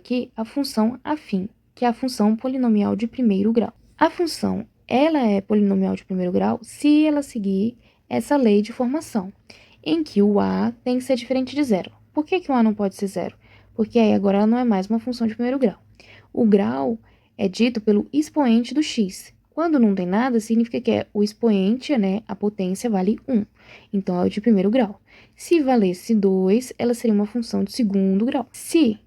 aqui a função afim, que é a função polinomial de primeiro grau. A função, ela é polinomial de primeiro grau se ela seguir essa lei de formação, em que o a tem que ser diferente de zero. Por que o a não pode ser zero? Porque aí agora ela não é mais uma função de primeiro grau. O grau é dito pelo expoente do x. Quando não tem nada, significa que o expoente, né, a potência, vale 1. Então, é o de primeiro grau. Se valesse 2, ela seria uma função de segundo grau. Se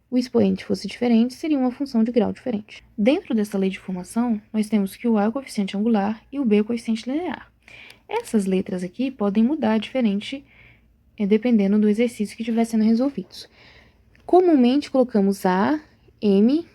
o expoente fosse diferente, seria uma função de grau diferente. Dentro dessa lei de formação, nós temos que o a é o coeficiente angular e o b é o coeficiente linear. Essas letras aqui podem mudar diferente dependendo do exercício que estiver sendo resolvido. Comumente colocamos a, m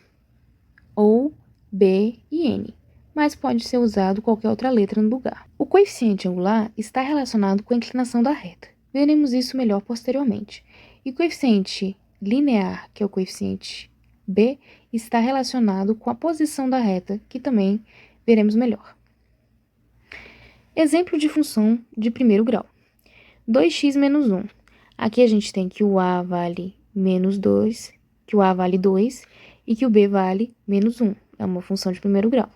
ou b e n, mas pode ser usado qualquer outra letra no lugar. O coeficiente angular está relacionado com a inclinação da reta. Veremos isso melhor posteriormente. E o coeficiente linear, que é o coeficiente b, está relacionado com a posição da reta, que também veremos melhor. Exemplo de função de primeiro grau. 2x menos 1. Aqui a gente tem que o a vale menos 2, que o a vale 2 e que o b vale menos 1. É uma função de primeiro grau.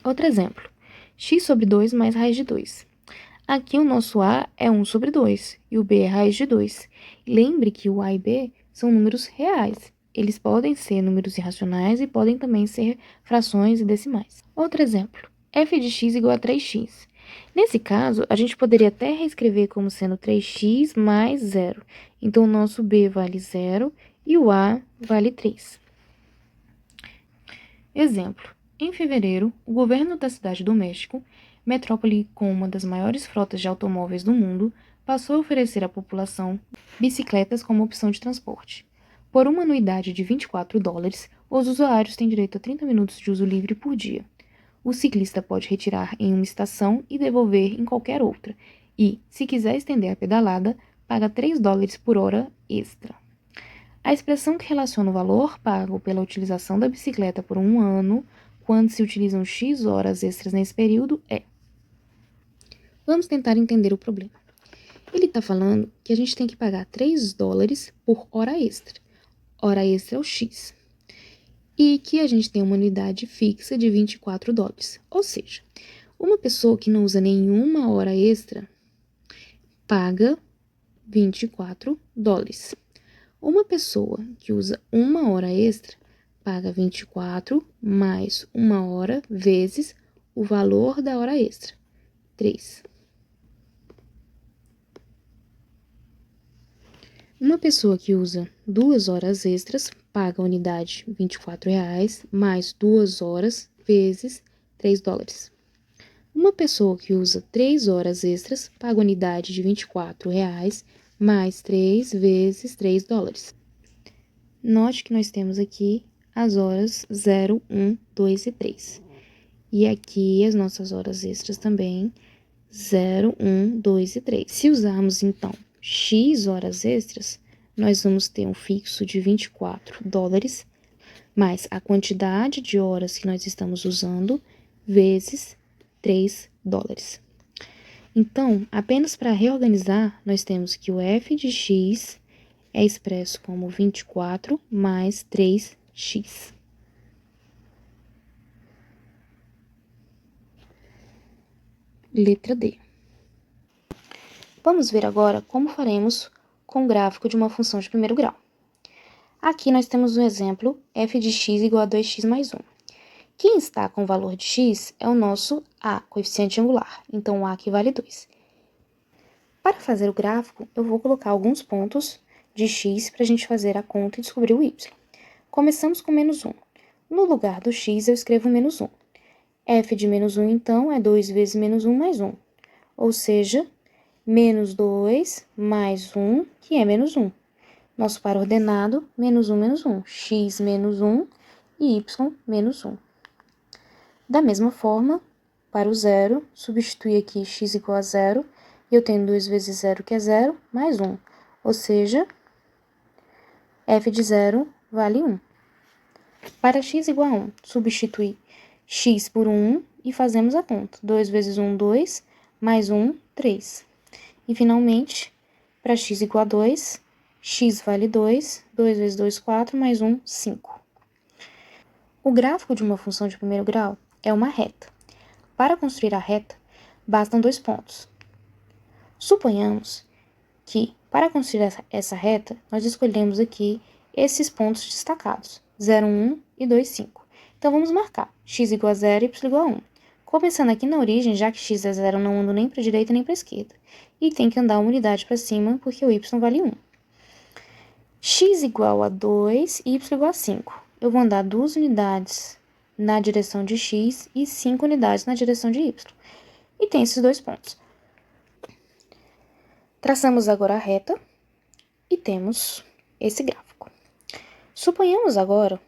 Outro exemplo. X sobre 2 mais raiz de 2. Aqui o nosso a é 1 sobre 2 e o b é raiz de 2. Lembre que o a e b são números reais. Eles podem ser números irracionais e podem também ser frações e decimais. Outro exemplo. F de x igual a 3x. Nesse caso, a gente poderia até reescrever como sendo 3x mais 0. Então, o nosso b vale 0 e o a vale 3. Exemplo. Em fevereiro, o governo da cidade do México, metrópole com uma das maiores frotas de automóveis do mundo, passou a oferecer à população bicicletas como opção de transporte. Por uma anuidade de $24, os usuários têm direito a 30 minutos de uso livre por dia. O ciclista pode retirar em uma estação e devolver em qualquer outra, e, se quiser estender a pedalada, paga $3 por hora extra. A expressão que relaciona o valor pago pela utilização da bicicleta por um ano, quando se utilizam X horas extras nesse período, é. Vamos tentar entender o problema. Ele está falando que a gente tem que pagar $3 por hora extra. Hora extra é o X. E que a gente tem uma unidade fixa de $24. Ou seja, uma pessoa que não usa nenhuma hora extra paga $24. Uma pessoa que usa uma hora extra paga 24 mais uma hora vezes o valor da hora extra, 3. Uma pessoa que usa 2 horas extras paga a unidade R$24 mais 2 horas vezes $3. Uma pessoa que usa 3 horas extras paga a unidade de R$24 mais 3 vezes $3. Note que nós temos aqui as horas 0, 1, 2 e 3. E aqui as nossas horas extras também, 0, 1, 2 e 3. Se usarmos, então, X horas extras, nós vamos ter um fixo de $24, mais a quantidade de horas que nós estamos usando, vezes $3. Então, apenas para reorganizar, nós temos que o f de x é expresso como 24 mais 3x. Letra D. Vamos ver agora como faremos com o gráfico de uma função de primeiro grau. Aqui nós temos um exemplo, f de x igual a 2x mais 1. Quem está com o valor de x é o nosso a, coeficiente angular, então o a aqui vale 2. Para fazer o gráfico, eu vou colocar alguns pontos de x para a gente fazer a conta e descobrir o y. Começamos com menos 1. No lugar do x, eu escrevo menos 1. F de menos 1, então, é 2 vezes menos 1 mais 1. Ou seja, menos 2 mais 1, que é menos 1. Nosso par ordenado, menos 1, menos 1. X menos 1 e y menos 1. Da mesma forma, para o zero, substitui aqui x igual a 0, e eu tenho 2 vezes 0, que é 0, mais 1. Ou seja, f de 0 vale 1. Para x igual a 1, substitui x por 1 e fazemos a conta. 2 vezes 1, 2, mais 1, 3. E, finalmente, para x igual a 2, x vale 2, 2 vezes 2, 4, mais 1, 5. O gráfico de uma função de primeiro grau é uma reta. Para construir a reta, bastam 2 pontos. Suponhamos que, para construir essa reta, nós escolhemos aqui esses pontos destacados, 0, 1 e 2, 5. Então, vamos marcar x igual a 0 e y igual a 1. Começando aqui na origem, já que x é 0, não ando nem para a direita nem para a esquerda. E tem que andar uma unidade para cima, porque o y vale 1. X igual a 2 e y igual a 5. Eu vou andar 2 unidades na direção de x e 5 unidades na direção de y. E tem esses 2 pontos. Traçamos agora a reta e temos esse gráfico. Suponhamos agora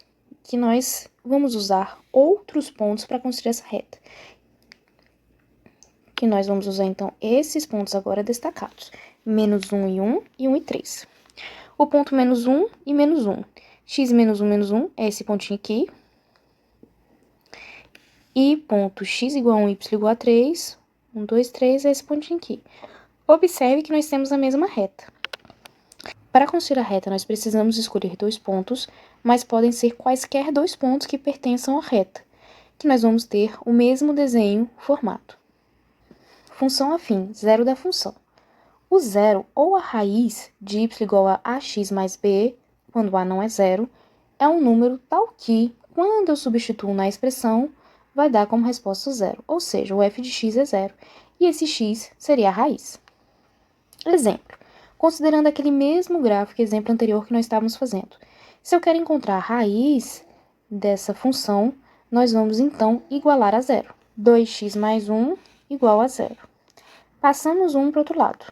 que nós vamos usar outros pontos para construir essa reta. Que nós vamos usar, então, esses pontos agora destacados. Menos 1 e 1 e 1 e 3. O ponto menos 1 e menos 1. X menos 1 é esse pontinho aqui. E ponto x igual a 1, y igual a 3. 1, 2, 3 é esse pontinho aqui. Observe que nós temos a mesma reta. Para construir a reta, nós precisamos escolher 2 pontos, mas podem ser quaisquer 2 pontos que pertençam à reta, que nós vamos ter o mesmo desenho formado. Função afim, zero da função. O zero, ou a raiz de y igual a ax mais b, quando a não é zero, é um número tal que, quando eu substituo na expressão, vai dar como resposta zero, ou seja, o f de x é zero, e esse x seria a raiz. Exemplo, considerando aquele mesmo gráfico, exemplo anterior que nós estávamos fazendo. Se eu quero encontrar a raiz dessa função, nós vamos então igualar a zero. 2x mais 1 igual a zero. Passamos 1 para o outro lado.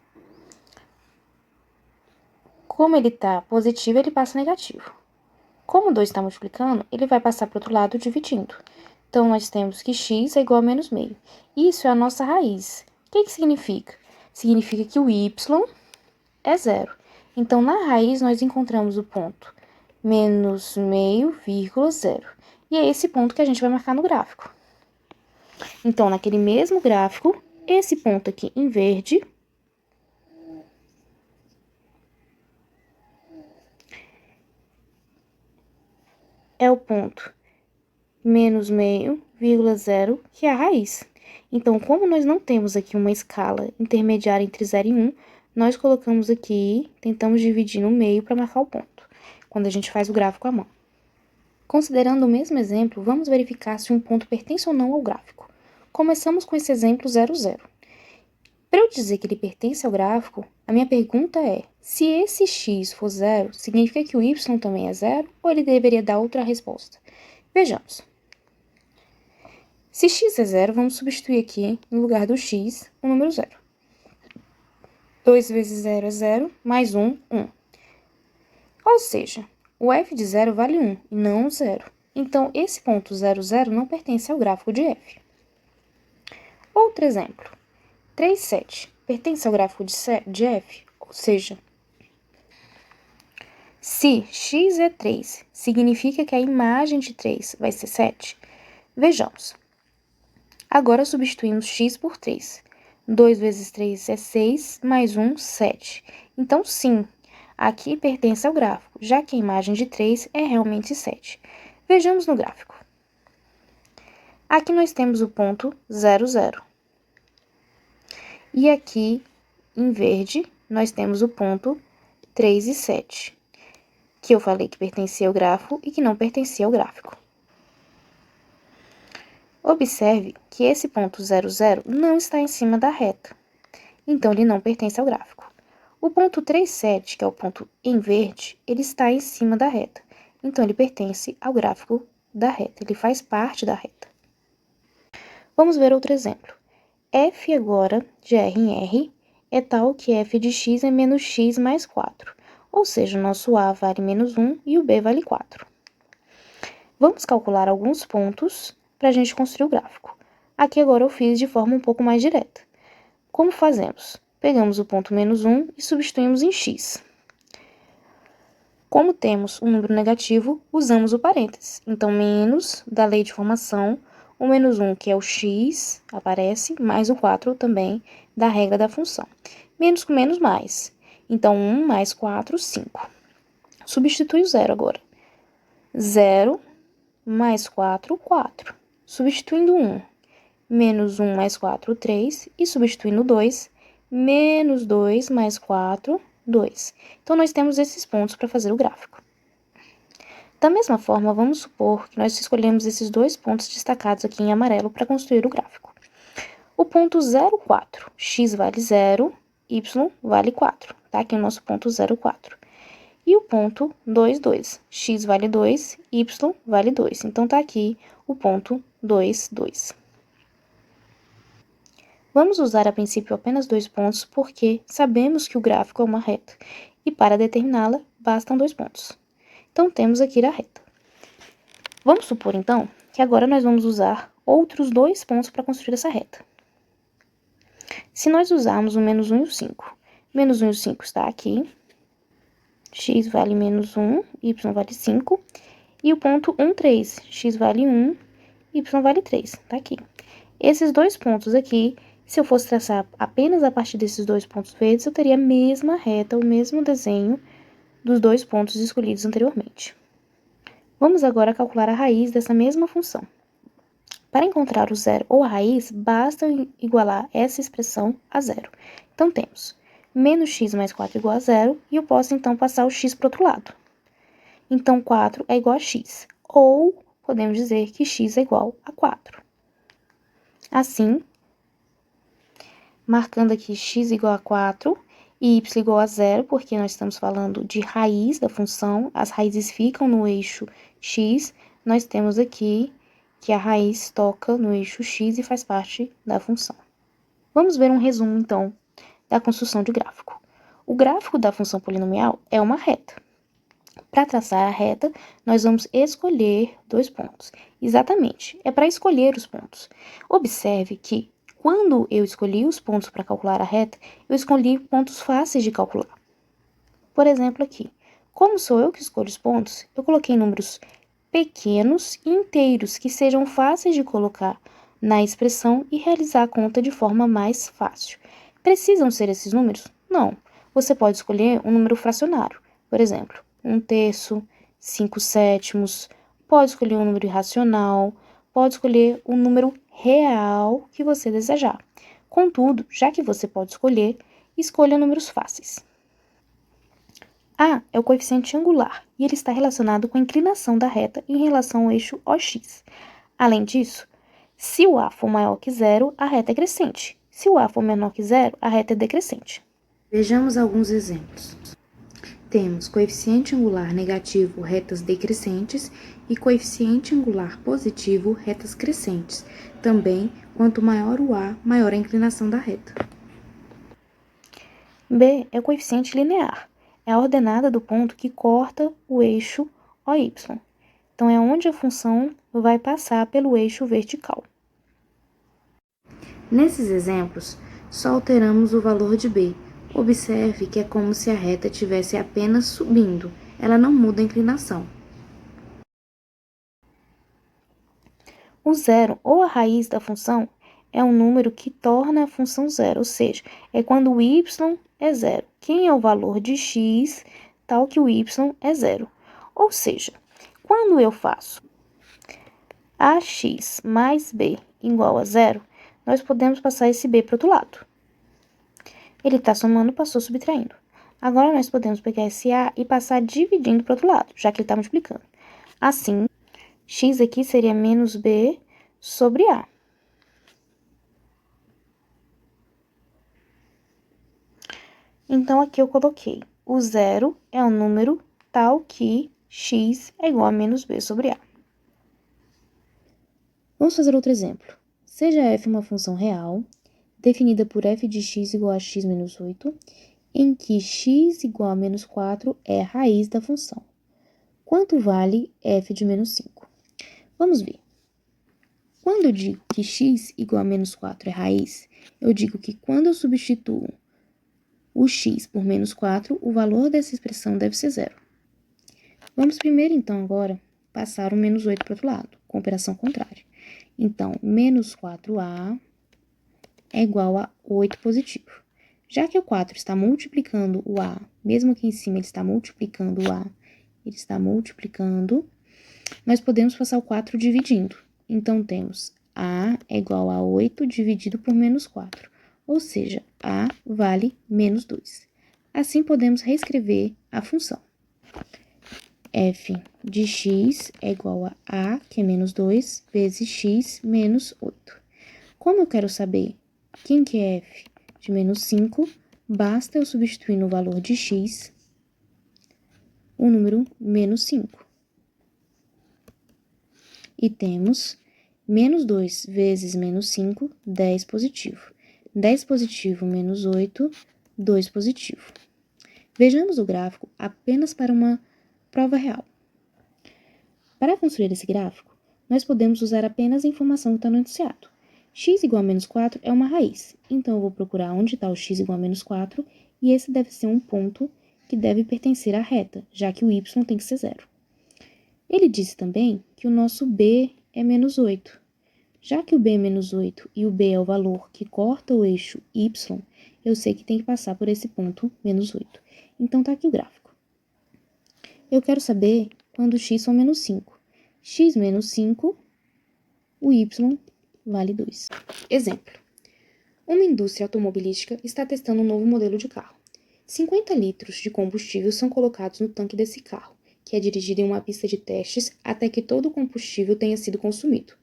Como ele está positivo, ele passa negativo. Como 2 está multiplicando, ele vai passar para o outro lado dividindo. Então, nós temos que x é igual a menos meio. Isso é a nossa raiz. O que significa? Significa que o y é zero. Então, na raiz, nós encontramos o ponto menos meio, vírgula, zero. E é esse ponto que a gente vai marcar no gráfico. Então, naquele mesmo gráfico, esse ponto aqui em verde é o ponto menos meio, vírgula, zero, que é a raiz. Então, como nós não temos aqui uma escala intermediária entre 0 e 1, nós colocamos aqui, tentamos dividir no meio para marcar o ponto, quando a gente faz o gráfico à mão. Considerando o mesmo exemplo, vamos verificar se um ponto pertence ou não ao gráfico. Começamos com esse exemplo 0, 0. Para eu dizer que ele pertence ao gráfico, a minha pergunta é, se esse x for zero, significa que o y também é zero, ou ele deveria dar outra resposta? Vejamos. Se x é zero, vamos substituir aqui, no lugar do x, o número 0. 2 vezes 0 é 0, mais 1, 1. Ou seja, o f de 0 vale 1 e não 0. Então, esse ponto 0, 0 não pertence ao gráfico de f. Outro exemplo. 3, 7 pertence ao gráfico de f, ou seja, se x é 3, significa que a imagem de 3 vai ser 7? Vejamos. Agora substituímos x por 3. 2 vezes 3 é 6, mais 1, 7. Então, sim, aqui pertence ao gráfico, já que a imagem de 3 é realmente 7. Vejamos no gráfico. Aqui nós temos o ponto 0, 0. E aqui, em verde, nós temos o ponto 3 e 7, que eu falei que pertencia ao gráfico e que não pertencia ao gráfico. Observe que esse ponto 0, 0 não está em cima da reta, então ele não pertence ao gráfico. O ponto 3, 7, que é o ponto em verde, ele está em cima da reta, então ele pertence ao gráfico da reta, ele faz parte da reta. Vamos ver outro exemplo. F agora, de R em R, é tal que f de x é menos x mais 4, ou seja, o nosso a vale menos 1 e o b vale 4. Vamos calcular alguns pontos para a gente construir o gráfico. Aqui agora eu fiz de forma um pouco mais direta. Como fazemos? Pegamos o ponto menos 1 e substituímos em x. Como temos um número negativo, usamos o parênteses. Então, menos da lei de formação, o menos 1, que é o x, aparece, mais o 4 também, da regra da função. Menos com menos, mais. Então, 1 mais 4, 5. Substitui o zero agora. 0 mais 4, 4. Substituindo 1, menos 1 mais 4, 3. E substituindo 2, menos 2 mais 4, 2. Então, nós temos esses pontos para fazer o gráfico. Da mesma forma, vamos supor que nós escolhemos esses dois pontos destacados aqui em amarelo para construir o gráfico. O ponto 0, 4, x vale 0, y vale 4. Tá aqui o nosso ponto 0, 4. E o ponto 2, 2, x vale 2, y vale 2. Então, tá aqui o ponto 2, 2. Vamos usar a princípio apenas dois pontos porque sabemos que o gráfico é uma reta e para determiná-la bastam dois pontos. Então, temos aqui a reta. Vamos supor, então, que agora nós vamos usar outros dois pontos para construir essa reta. Se nós usarmos o menos 1 e o 5, menos 1 e o 5 está aqui, x vale menos 1, y vale 5, e o ponto 1, 3, x vale 1, y vale 3, está aqui. Esses dois pontos aqui, se eu fosse traçar apenas a partir desses dois pontos verdes, eu teria a mesma reta, o mesmo desenho dos dois pontos escolhidos anteriormente. Vamos agora calcular a raiz dessa mesma função. Para encontrar o zero ou a raiz, basta igualar essa expressão a zero. Então, temos menos x mais 4 igual a zero, e eu posso, então, passar o x para o outro lado. Então, 4 é igual a x, ou podemos dizer que x é igual a 4. Assim, marcando aqui x igual a 4 e y igual a zero, porque nós estamos falando de raiz da função, as raízes ficam no eixo x, nós temos aqui que a raiz toca no eixo x e faz parte da função. Vamos ver um resumo, então, da construção de gráfico. O gráfico da função polinomial é uma reta. Para traçar a reta, nós vamos escolher dois pontos. Exatamente, é para escolher os pontos. Observe que, quando eu escolhi os pontos para calcular a reta, eu escolhi pontos fáceis de calcular. Por exemplo, aqui, como sou eu que escolho os pontos, eu coloquei números pequenos e inteiros que sejam fáceis de colocar na expressão e realizar a conta de forma mais fácil. Precisam ser esses números? Não. Você pode escolher um número fracionário, por exemplo, 1/3, 5/7, pode escolher um número irracional, pode escolher um número real que você desejar. Contudo, já que você pode escolher, escolha números fáceis. A é o coeficiente angular, e ele está relacionado com a inclinação da reta em relação ao eixo OX. Além disso, se o A for maior que zero, a reta é crescente. Se o A for menor que zero, a reta é decrescente. Vejamos alguns exemplos. Temos coeficiente angular negativo, retas decrescentes, e coeficiente angular positivo, retas crescentes. Também, quanto maior o A, maior a inclinação da reta. B é o coeficiente linear. É a ordenada do ponto que corta o eixo OY. Então, é onde a função vai passar pelo eixo vertical. Nesses exemplos, só alteramos o valor de B. Observe que é como se a reta estivesse apenas subindo, ela não muda a inclinação. O zero, ou a raiz da função, é um número que torna a função zero, ou seja, é quando o y é zero. Quem é o valor de x, tal que o y é zero. Ou seja, quando eu faço ax mais b igual a zero, nós podemos passar esse b para o outro lado. Ele está somando, passou subtraindo. Agora, nós podemos pegar esse a e passar dividindo para o outro lado, já que ele está multiplicando. Assim, x aqui seria menos b sobre a. Então, aqui eu coloquei o zero é um número tal que x é igual a menos b sobre a. Vamos fazer outro exemplo. Seja f uma função real, definida por f de x igual a x menos 8, em que x igual a menos 4 é a raiz da função. Quanto vale f de menos 5? Vamos ver. Quando eu digo que x igual a menos 4 é raiz, eu digo que quando eu substituo o x por menos 4, o valor dessa expressão deve ser zero. Vamos primeiro, então, agora, passar o menos 8 para o outro lado, com operação contrária. Então, menos 4a é igual a 8 positivo. Já que o 4 está multiplicando o A, mesmo aqui em cima ele está multiplicando o A, ele está multiplicando, nós podemos passar o 4 dividindo. Então, temos A é igual a 8 dividido por menos 4, ou seja, A vale menos 2. Assim, podemos reescrever a função. F de x é igual a A, que é menos 2, vezes x menos 8. Como eu quero saber quem que é f de menos 5, basta eu substituir no valor de x o número menos 5. E temos menos 2 vezes menos 5, 10 positivo. 10 positivo menos 8, 2 positivo. Vejamos o gráfico apenas para uma prova real. Para construir esse gráfico, nós podemos usar apenas a informação que está no enunciado. X igual a menos 4 é uma raiz, então eu vou procurar onde está o x igual a menos 4, e esse deve ser um ponto que deve pertencer à reta, já que o y tem que ser 0. Ele disse também que o nosso b é menos 8. Já que o b é menos 8 e o b é o valor que corta o eixo y, eu sei que tem que passar por esse ponto menos 8. Então, está aqui o gráfico. Eu quero saber quando x são menos 5. X menos 5, o y vale 2. Exemplo. Uma indústria automobilística está testando um novo modelo de carro. 50 litros de combustível são colocados no tanque desse carro, que é dirigido em uma pista de testes até que todo o combustível tenha sido consumido.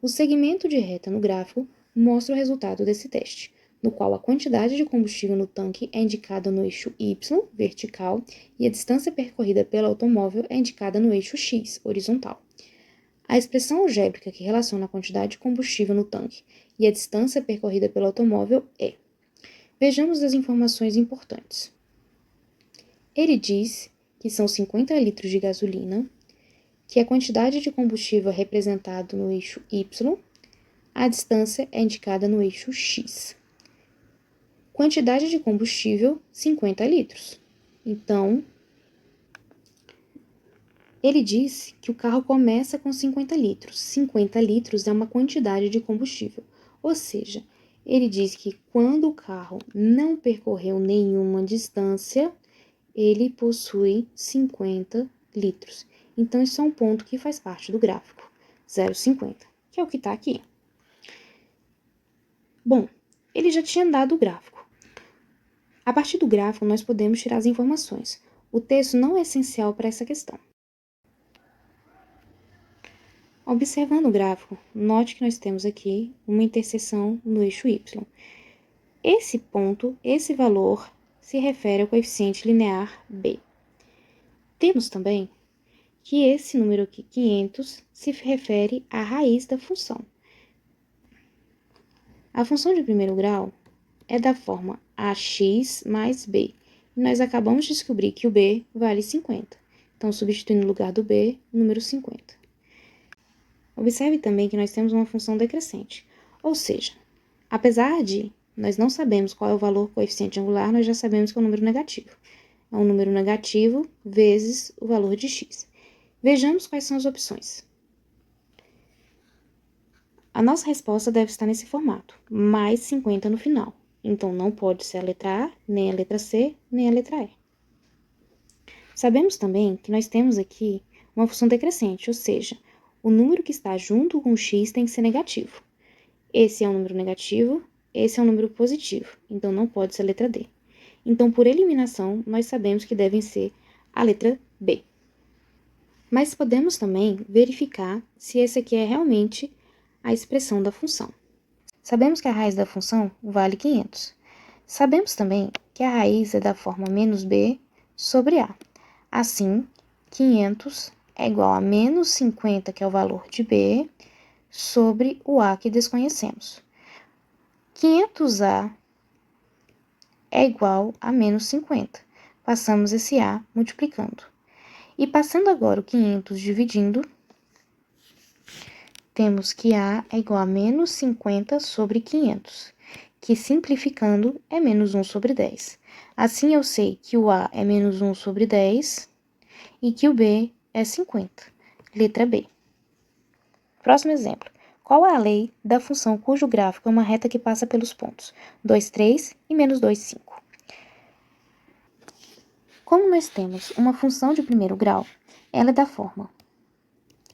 O segmento de reta no gráfico mostra o resultado desse teste, no qual a quantidade de combustível no tanque é indicada no eixo Y, vertical, e a distância percorrida pelo automóvel é indicada no eixo X, horizontal. A expressão algébrica que relaciona a quantidade de combustível no tanque e a distância percorrida pelo automóvel é. Vejamos as informações importantes. Ele diz que são 50 litros de gasolina, que a quantidade de combustível é representada no eixo Y, a distância é indicada no eixo X. Quantidade de combustível, 50 litros. Então, ele diz que o carro começa com 50 litros. 50 litros é uma quantidade de combustível. Ou seja, ele diz que quando o carro não percorreu nenhuma distância, ele possui 50 litros. Então, isso é um ponto que faz parte do gráfico, 0,50, que é o que está aqui. Bom, ele já tinha dado o gráfico. A partir do gráfico, nós podemos tirar as informações. O texto não é essencial para essa questão. Observando o gráfico, note que nós temos aqui uma interseção no eixo Y. Esse ponto, esse valor, se refere ao coeficiente linear b. Temos também que esse número aqui, 500, se refere à raiz da função. A função de primeiro grau é da forma ax mais b. E nós acabamos de descobrir que o b vale 50. Então, substituindo no lugar do b, o número 50. Observe também que nós temos uma função decrescente, ou seja, apesar de nós não sabemos qual é o valor coeficiente angular, nós já sabemos que é um número negativo. É um número negativo vezes o valor de x. Vejamos quais são as opções. A nossa resposta deve estar nesse formato, mais 50 no final. Então, não pode ser a letra A, nem a letra C, nem a letra E. Sabemos também que nós temos aqui uma função decrescente, ou seja, o número que está junto com o x tem que ser negativo. Esse é um número negativo, esse é um número positivo, então não pode ser a letra D. Então, por eliminação, nós sabemos que devem ser a letra B. Mas podemos também verificar se esse aqui é realmente a expressão da função. Sabemos que a raiz da função vale 500. Sabemos também que a raiz é da forma menos b sobre a. Assim, 500 é igual a menos 50, que é o valor de b, sobre o a que desconhecemos. 500a é igual a menos 50. Passamos esse a multiplicando. E passando agora o 500 dividindo, temos que a é igual a menos 50 sobre 500, que simplificando é menos 1 sobre 10. Assim, eu sei que o a é menos 1 sobre 10 e que o b é 50. Letra B. Próximo exemplo. Qual é a lei da função cujo gráfico é uma reta que passa pelos pontos 2, 3 e menos 2, 5? Como nós temos uma função de primeiro grau, ela é da forma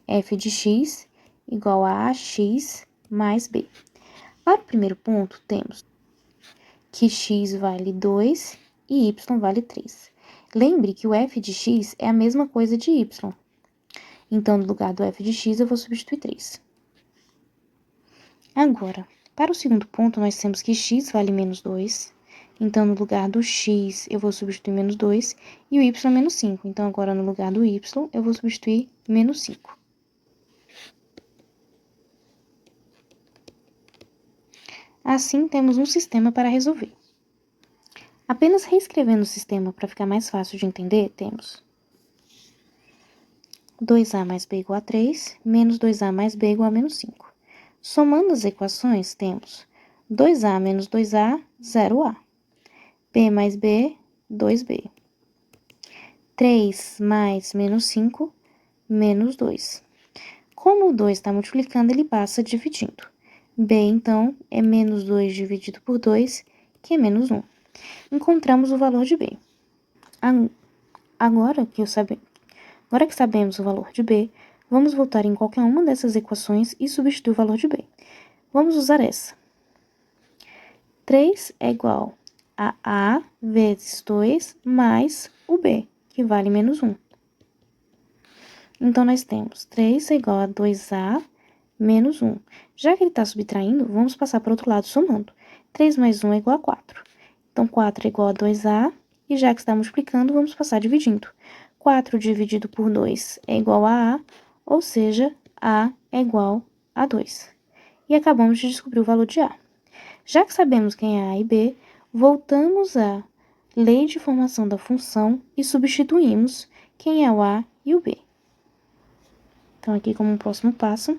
f de x igual a ax mais b. Para o primeiro ponto, temos que x vale 2 e y vale 3. Lembre que o f de x é a mesma coisa de y. Então, no lugar do f de x, eu vou substituir 3. Agora, para o segundo ponto, nós temos que x vale menos 2. Então, no lugar do x, eu vou substituir menos 2. E o y é menos 5. Então, agora, no lugar do y, eu vou substituir menos 5. Assim, temos um sistema para resolver. Apenas reescrevendo o sistema para ficar mais fácil de entender, temos 2a mais b igual a 3, menos 2a mais b igual a menos 5. Somando as equações, temos 2a menos 2a, 0a. b mais b, 2b. 3 mais menos 5, menos 2. Como o 2 está multiplicando, ele passa dividindo. b, então, é menos 2 dividido por 2, que é menos 1. Encontramos o valor de b. Agora que sabemos o valor de b, vamos voltar em qualquer uma dessas equações e substituir o valor de b. Vamos usar essa. 3 é igual a a vezes 2 mais o b, que vale menos 1. Então, nós temos 3 é igual a 2a menos 1. Já que ele está subtraindo, vamos passar para o outro lado somando. 3 mais 1 é igual a 4. Então, 4 é igual a 2a, e já que está multiplicando, vamos passar dividindo. 4 dividido por 2 é igual a A, ou seja, A é igual a 2. E acabamos de descobrir o valor de A. Já que sabemos quem é A e B, voltamos à lei de formação da função e substituímos quem é o A e o B. Então, aqui como um próximo passo,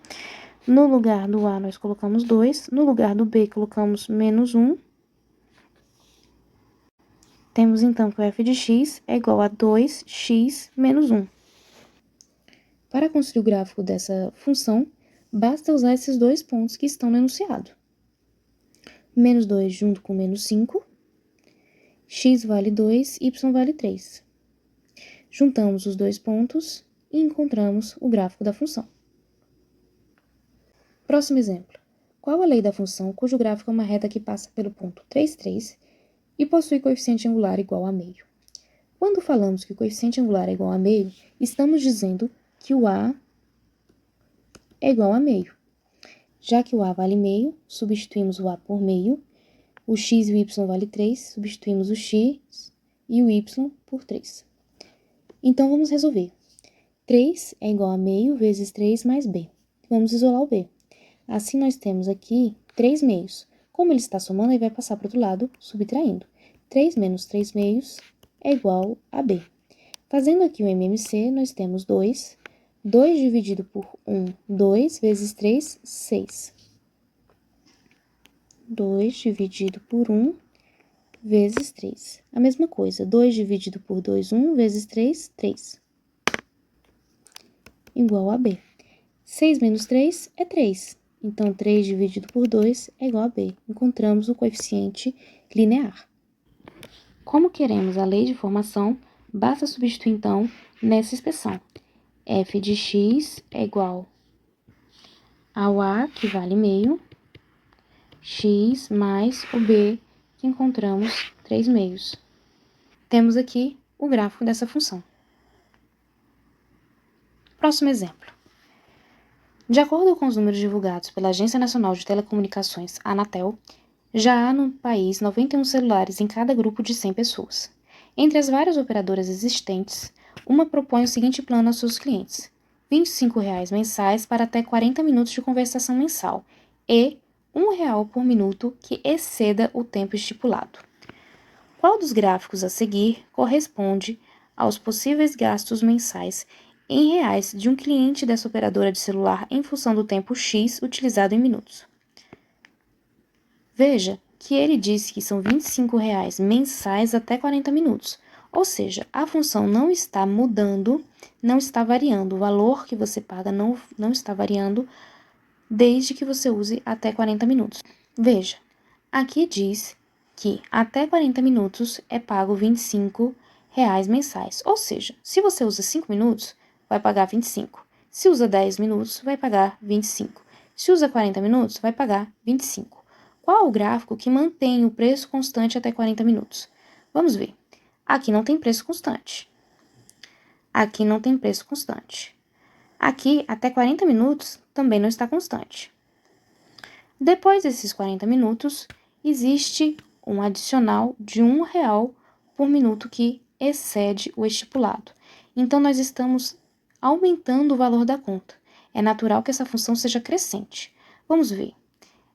no lugar do A nós colocamos 2, no lugar do B colocamos menos 1. Temos, então, que o f de x é igual a 2x menos 1. Para construir o gráfico dessa função, basta usar esses dois pontos que estão no enunciado. Menos 2 junto com menos 5, x vale 2, y vale 3. Juntamos os dois pontos e encontramos o gráfico da função. Próximo exemplo. Qual a lei da função cujo gráfico é uma reta que passa pelo ponto 3, 3 e possui coeficiente angular igual a meio? Quando falamos que o coeficiente angular é igual a meio, estamos dizendo que o A é igual a meio. Já que o A vale meio, substituímos o A por meio, o x e o y vale 3, substituímos o x e o y por 3. Então, vamos resolver. 3 é igual a meio vezes 3 mais b. Vamos isolar o b. Assim, nós temos aqui 3 meios. Como ele está somando, ele vai passar para o outro lado, subtraindo. 3 menos 3 meios é igual a b. Fazendo aqui o MMC, nós temos 2. 2 dividido por 1, 2 vezes 3, 6. 2 dividido por 1 vezes 3. A mesma coisa, 2 dividido por 2, 1 vezes 3, 3. Igual a b. 6 menos 3 é 3. Então, 3 dividido por 2 é igual a b. Encontramos o coeficiente linear. Como queremos a lei de formação, basta substituir, então, nessa expressão. F de x é igual ao A, que vale meio, x mais o b, que encontramos 3 meios. Temos aqui o gráfico dessa função. Próximo exemplo. De acordo com os números divulgados pela Agência Nacional de Telecomunicações, Anatel, já há no país 91 celulares em cada grupo de 100 pessoas. Entre as várias operadoras existentes, uma propõe o seguinte plano aos seus clientes: R$ 25,00 mensais para até 40 minutos de conversação mensal e R$ 1,00 por minuto que exceda o tempo estipulado. Qual dos gráficos a seguir corresponde aos possíveis gastos mensais em reais de um cliente dessa operadora de celular em função do tempo X utilizado em minutos? Veja que ele disse que são R$ 25,00 mensais até 40 minutos, ou seja, a função não está mudando, não está variando, o valor que você paga não está variando desde que você use até 40 minutos. Veja, aqui diz que até 40 minutos é pago R$ 25 mensais. Ou seja, se você usa 5 minutos, vai pagar 25. Se usa 10 minutos, vai pagar 25. Se usa 40 minutos, vai pagar 25. Qual o gráfico que mantém o preço constante até 40 minutos? Vamos ver. Aqui não tem preço constante. Aqui não tem preço constante. Aqui, até 40 minutos, também não está constante. Depois desses 40 minutos, existe um adicional de R$ 1 por minuto que excede o estipulado. Então, nós estamos aumentando o valor da conta. É natural que essa função seja crescente. Vamos ver.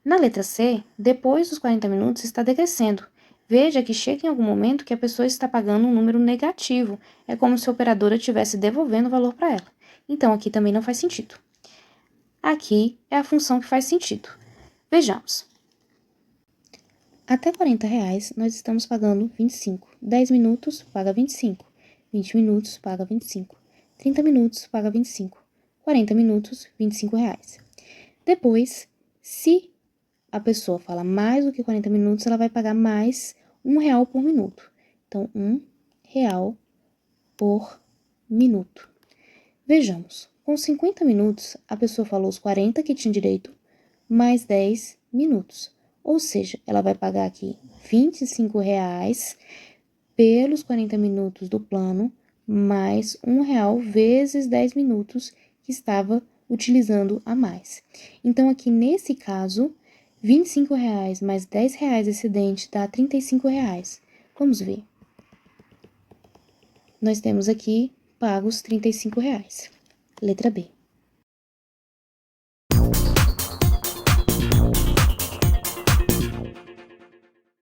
Na letra C, depois dos 40 minutos, está decrescendo. Veja que chega em algum momento que a pessoa está pagando um número negativo. É como se a operadora estivesse devolvendo o valor para ela. Então, aqui também não faz sentido. Aqui é a função que faz sentido. Vejamos. Até R$ 40 nós estamos pagando 25. 10 minutos paga 25. 20 minutos paga 25. 30 minutos paga 25. 40 minutos, R$ 25. Depois, se a pessoa fala mais do que 40 minutos, ela vai pagar mais R$ 1 por minuto. Então, R$ 1 por minuto. Vejamos, com 50 minutos, a pessoa falou os 40 que tinha direito, mais 10 minutos. Ou seja, ela vai pagar aqui R$ 25 pelos 40 minutos do plano, mais R$ 1 vezes 10 minutos que estava utilizando a mais. Então, aqui nesse caso, R$ 25 mais R$ 10 excedente dá R$ 35. Vamos ver. Nós temos aqui pagos R$ 35. Letra B.